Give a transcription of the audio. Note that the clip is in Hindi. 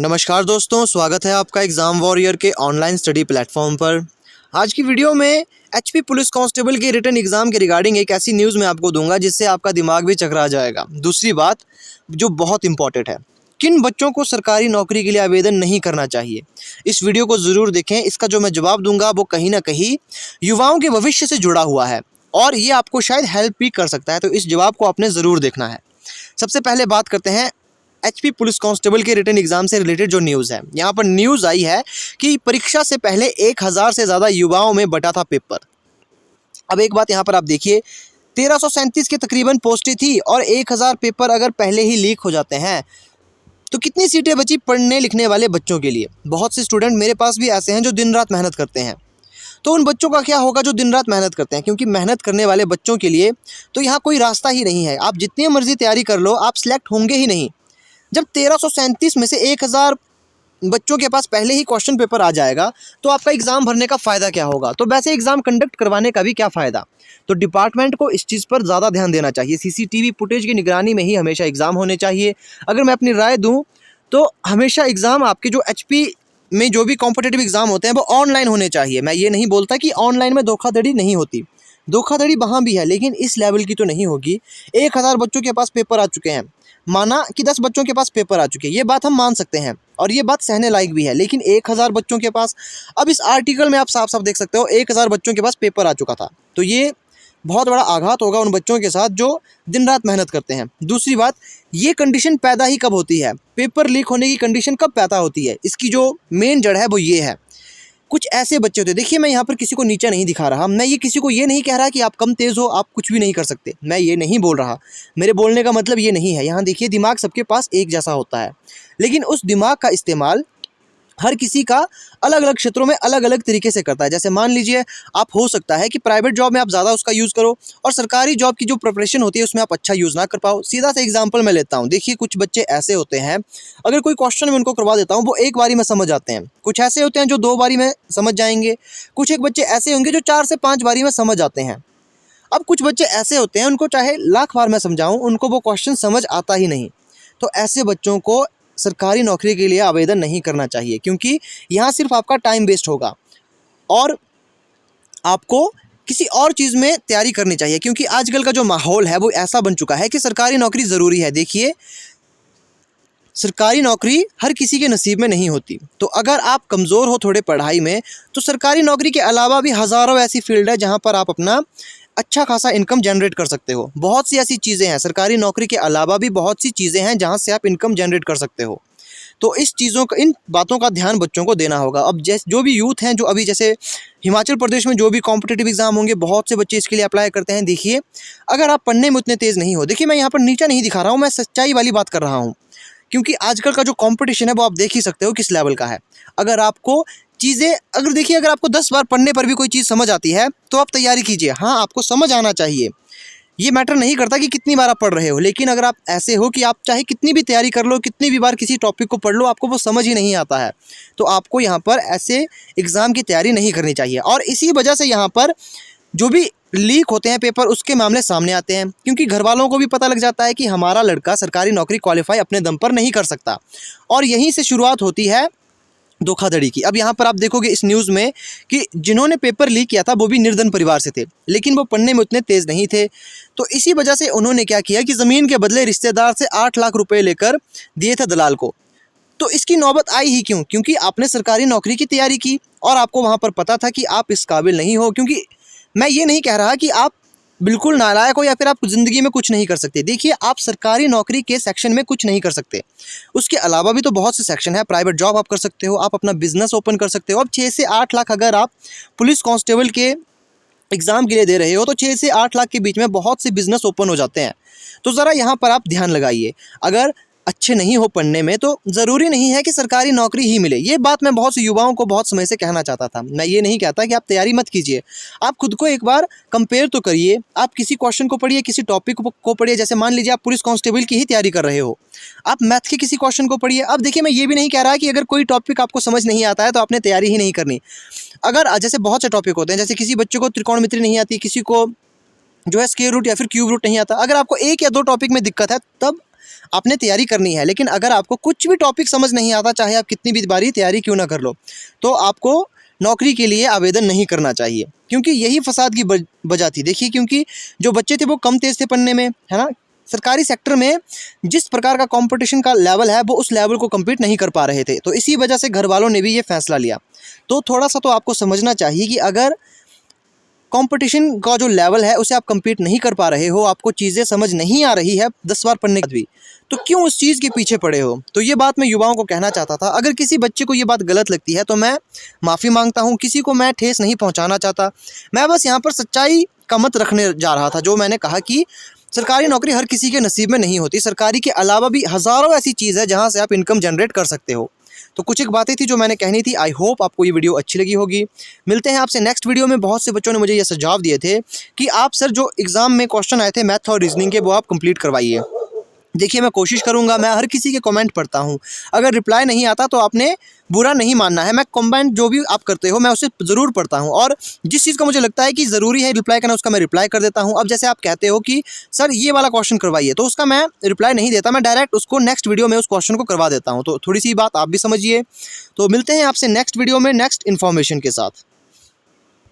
नमस्कार दोस्तों, स्वागत है आपका एग्ज़ाम वॉरियर के ऑनलाइन स्टडी प्लेटफॉर्म पर। आज की वीडियो में एचपी पुलिस कांस्टेबल के रिटन एग्ज़ाम के रिगार्डिंग एक ऐसी न्यूज़ मैं आपको दूंगा जिससे आपका दिमाग भी चकरा जाएगा। दूसरी बात जो बहुत इंपॉर्टेंट है, किन बच्चों को सरकारी नौकरी के लिए आवेदन नहीं करना चाहिए, इस वीडियो को ज़रूर देखें। इसका जो मैं जवाब दूंगा वो कहीं ना कहीं युवाओं के भविष्य से जुड़ा हुआ है और ये आपको शायद हेल्प भी कर सकता है, तो इस जवाब को आपने ज़रूर देखना है। सबसे पहले बात करते हैं एचपी पुलिस कांस्टेबल के रिटन एग्जाम से रिलेटेड जो न्यूज़ है। यहाँ पर न्यूज़ आई है कि परीक्षा से पहले 1000 से ज़्यादा युवाओं में बटा था पेपर। अब एक बात यहाँ पर आप देखिए, 1337 के तकरीबन पोस्टें थी और 1000 पेपर अगर पहले ही लीक हो जाते हैं तो कितनी सीटें बची पढ़ने लिखने वाले बच्चों के लिए। बहुत से स्टूडेंट मेरे पास भी ऐसे हैं जो दिन रात मेहनत करते हैं, तो उन बच्चों का क्या होगा जो दिन रात मेहनत करते हैं, क्योंकि मेहनत करने वाले बच्चों के लिए तो यहाँ कोई रास्ता ही नहीं है। आप जितनी मर्जी तैयारी कर लो, आप सिलेक्ट होंगे ही नहीं। जब 1337 में से 1000 बच्चों के पास पहले ही क्वेश्चन पेपर आ जाएगा तो आपका एग्ज़ाम भरने का फ़ायदा क्या होगा। तो वैसे एग्ज़ाम कंडक्ट करवाने का भी क्या फ़ायदा। तो डिपार्टमेंट को इस चीज़ पर ज़्यादा ध्यान देना चाहिए। सीसीटीवी फुटेज की निगरानी में ही हमेशा एग्ज़ाम होने चाहिए। अगर मैं अपनी राय दूं तो हमेशा एग्ज़ाम आपके जो एचपी में जो भी कॉम्पिटिटिव एग्ज़ाम होते हैं वो ऑनलाइन होने चाहिए। मैं ये नहीं बोलता कि ऑनलाइन में धोखाधड़ी नहीं होती, धोखाधड़ी वहाँ भी है, लेकिन इस लेवल की तो नहीं होगी। 1000 बच्चों के पास पेपर आ चुके हैं, माना कि 10 बच्चों के पास पेपर आ चुके हैं, ये बात हम मान सकते हैं और ये बात सहने लायक भी है, लेकिन 1000 बच्चों के पास, अब इस आर्टिकल में आप साफ साफ देख सकते हो 1000 बच्चों के पास पेपर आ चुका था। तो ये बहुत बड़ा आघात होगा उन बच्चों के साथ जो दिन रात मेहनत करते हैं। दूसरी बात, ये कंडीशन पैदा ही कब होती है, पेपर लीक होने की कंडीशन कब पैदा होती है, इसकी जो मेन जड़ है वो ये है। कुछ ऐसे बच्चे होते हैं, देखिए मैं यहाँ पर किसी को नीचा नहीं दिखा रहा, मैं ये किसी को ये नहीं कह रहा कि आप कम तेज़ हो, आप कुछ भी नहीं कर सकते, मैं ये नहीं बोल रहा। मेरे बोलने का मतलब ये नहीं है। यहाँ देखिए, दिमाग सबके पास एक जैसा होता है, लेकिन उस दिमाग का इस्तेमाल हर किसी का अलग अलग क्षेत्रों में अलग अलग तरीके से करता है। जैसे मान लीजिए, आप हो सकता है कि प्राइवेट जॉब में आप ज़्यादा उसका यूज़ करो और सरकारी जॉब की जो प्रिपरेशन होती है उसमें आप अच्छा यूज़ ना कर पाओ। सीधा सा एग्जांपल मैं लेता हूँ। देखिए, कुछ बच्चे ऐसे होते हैं, अगर कोई क्वेश्चन मैं उनको करवा देता हूँ वो एक बारी में समझ आते हैं। कुछ ऐसे होते हैं जो 2 बारी में समझ जाएंगे। कुछ एक बच्चे ऐसे होंगे जो 4 से 5 बारी में समझ आते हैं। अब कुछ बच्चे ऐसे होते हैं, उनको चाहे लाख बार मैं समझाऊँ, उनको वो क्वेश्चन समझ आता ही नहीं। तो ऐसे बच्चों को सरकारी नौकरी के लिए आवेदन नहीं करना चाहिए, क्योंकि यहाँ सिर्फ आपका टाइम वेस्ट होगा और आपको किसी और चीज़ में तैयारी करनी चाहिए। क्योंकि आजकल का जो माहौल है वो ऐसा बन चुका है कि सरकारी नौकरी ज़रूरी है। देखिए, सरकारी नौकरी हर किसी के नसीब में नहीं होती। तो अगर आप कमज़ोर हो थोड़े पढ़ाई में, तो सरकारी नौकरी के अलावा भी हज़ारों ऐसी फील्ड है जहाँ पर आप अपना अच्छा खासा इनकम जनरेट कर सकते हो। बहुत सी ऐसी चीज़ें हैं, सरकारी नौकरी के अलावा भी बहुत सी चीज़ें हैं जहाँ से आप इनकम जनरेट कर सकते हो। तो इस चीज़ों का, इन बातों का ध्यान बच्चों को देना होगा। अब जैसे जो भी यूथ हैं, जो अभी जैसे हिमाचल प्रदेश में जो भी कॉम्पिटिटिव एग्ज़ाम होंगे, बहुत से बच्चे इसके लिए अप्लाई करते हैं। देखिए, अगर आप पढ़ने में उतने तेज़ नहीं हो, देखिए मैं यहाँ पर नीचा नहीं दिखा रहा हूँ, मैं सच्चाई वाली बात कर रहा हूँ, क्योंकि आजकल का जो कंपटीशन है वो आप देख ही सकते हो किस लेवल का है। अगर आपको चीज़ें, अगर देखिए, अगर आपको 10 बार पढ़ने पर भी कोई चीज़ समझ आती है तो आप तैयारी कीजिए। हाँ, आपको समझ आना चाहिए, ये मैटर नहीं करता कि कितनी बार आप पढ़ रहे हो। लेकिन अगर आप ऐसे हो कि आप चाहे कितनी भी तैयारी कर लो, कितनी भी बार किसी टॉपिक को पढ़ लो, आपको वो समझ ही नहीं आता है, तो आपको यहाँ पर ऐसे एग्ज़ाम की तैयारी नहीं करनी चाहिए। और इसी वजह से यहाँ पर जो भी लीक होते हैं पेपर, उसके मामले सामने आते हैं, क्योंकि घर वालों को भी पता लग जाता है कि हमारा लड़का सरकारी नौकरी क्वालिफाई अपने दम पर नहीं कर सकता, और यहीं से शुरुआत होती है धोखाधड़ी की। अब यहाँ पर आप देखोगे इस न्यूज़ में कि जिन्होंने पेपर लीक किया था वो भी निर्धन परिवार से थे, लेकिन वो पढ़ने में उतने तेज़ नहीं थे। तो इसी वजह से उन्होंने क्या किया कि ज़मीन के बदले रिश्तेदार से 8 लाख रुपए लेकर दिए थे दलाल को। तो इसकी नौबत आई ही क्यों? क्योंकि आपने सरकारी नौकरी की तैयारी की और आपको वहाँ पर पता था कि आप इस काबिल नहीं हो। क्योंकि मैं ये नहीं कह रहा कि आप बिल्कुल नालायक हो या फिर आप ज़िंदगी में कुछ नहीं कर सकते। देखिए, आप सरकारी नौकरी के सेक्शन में कुछ नहीं कर सकते, उसके अलावा भी तो बहुत से सेक्शन है। प्राइवेट जॉब आप कर सकते हो, आप अपना बिजनेस ओपन कर सकते हो। अब 6 से 8 लाख अगर आप पुलिस कांस्टेबल के एग्ज़ाम के लिए दे रहे हो तो 6 से 8 लाख के बीच में बहुत से बिजनेस ओपन हो जाते हैं। तो ज़रा यहाँ पर आप ध्यान लगाइए। अगर अच्छे नहीं हो पढ़ने में तो ज़रूरी नहीं है कि सरकारी नौकरी ही मिले। ये बात मैं बहुत से युवाओं को बहुत समय से कहना चाहता था। मैं ये नहीं कहता कि आप तैयारी मत कीजिए, आप खुद को एक बार कंपेयर तो करिए। आप किसी क्वेश्चन को पढ़िए, किसी टॉपिक को पढ़िए। जैसे मान लीजिए आप पुलिस कांस्टेबल की ही तैयारी कर रहे हो, आप मैथ के किसी क्वेश्चन को पढ़िए। अब देखिए, मैं ये भी नहीं कह रहा कि अगर कोई टॉपिक आपको समझ नहीं आता है तो आपने तैयारी ही नहीं करनी। अगर जैसे बहुत से टॉपिक होते हैं, जैसे किसी बच्चे को त्रिकोणमिति नहीं आती, किसी को जो है स्क्वायर रूट या फिर क्यूब रूट नहीं आता। अगर आपको 1 या 2 टॉपिक में दिक्कत है, तब आपने तैयारी करनी है, लेकिन अगर आपको कुछ भी टॉपिक समझ नहीं आता, चाहे आप कितनी भी बारी तैयारी क्यों ना कर लो, तो आपको नौकरी के लिए आवेदन नहीं करना चाहिए, क्योंकि यही फसाद की वजह थी। देखिए, क्योंकि जो बच्चे थे वो कम तेज़ थे पढ़ने में, है ना। सरकारी सेक्टर में जिस प्रकार का कंपटीशन का लेवल है वो उस लेवल को कम्पीट नहीं कर पा रहे थे, तो इसी वजह से घर वालों ने भी ये फैसला लिया। तो थोड़ा सा तो आपको समझना चाहिए कि अगर कंपटीशन का जो लेवल है उसे आप कम्पीट नहीं कर पा रहे हो, आपको चीज़ें समझ नहीं आ रही है 10 बार पढ़ने के बाद भी, तो क्यों उस चीज़ के पीछे पड़े हो। तो ये बात मैं युवाओं को कहना चाहता था। अगर किसी बच्चे को ये बात गलत लगती है तो मैं माफ़ी मांगता हूँ, किसी को मैं ठेस नहीं पहुँचाना चाहता। मैं बस यहाँ पर सच्चाई का मत रखने जा रहा था। जो मैंने कहा कि सरकारी नौकरी हर किसी के नसीब में नहीं होती। सरकारी के अलावा भी हज़ारों ऐसी चीज़ है जहाँ से आप इनकम जनरेट कर सकते हो। तो कुछ एक बातें थी जो मैंने कहनी थी। आई होप आपको ये वीडियो अच्छी लगी होगी। मिलते हैं आपसे नेक्स्ट वीडियो में। बहुत से बच्चों ने मुझे ये सुझाव दिए थे कि आप सर जो एग्ज़ाम में क्वेश्चन आए थे मैथ और रीजनिंग के, वो आप कंप्लीट करवाइए। देखिए, मैं कोशिश करूंगा, मैं हर किसी के कमेंट पढ़ता हूं। अगर रिप्लाई नहीं आता तो आपने बुरा नहीं मानना है। मैं कमेंट जो भी आप करते हो मैं उसे ज़रूर पढ़ता हूं, और जिस चीज़ का मुझे लगता है कि ज़रूरी है रिप्लाई करना उसका मैं रिप्लाई कर देता हूं। अब जैसे आप कहते हो कि सर ये वाला क्वेश्चन करवाइए, तो उसका मैं रिप्लाई नहीं देता, मैं डायरेक्ट उसको नेक्स्ट वीडियो में उस क्वेश्चन को करवा देता हूँ। तो थोड़ी सी बात आप भी समझिए। तो मिलते हैं आपसे नेक्स्ट वीडियो में नेक्स्ट इन्फॉर्मेशन के साथ।